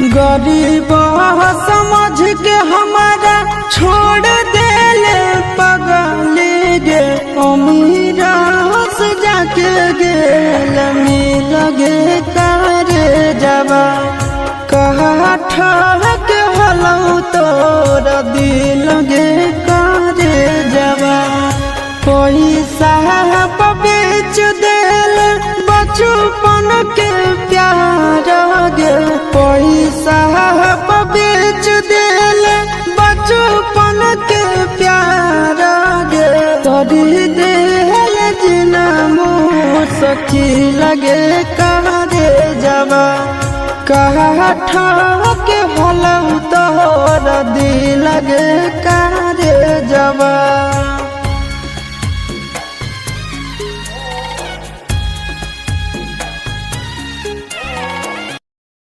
गरीब समझ के हमारा छोड़ देले पगली गे अमीरा से जाके गेल मिल गे करे जबा कहा ठहक हलऊ तोरा दिल गे करे जबा पैसा बेच देल बचपन के प्यार गे पैसा बेच देल बचपन के प्यार गे तोरी देल जिना सखी लगे करे जबा कहा के हलऊ तोरा दिल गे करे जबा।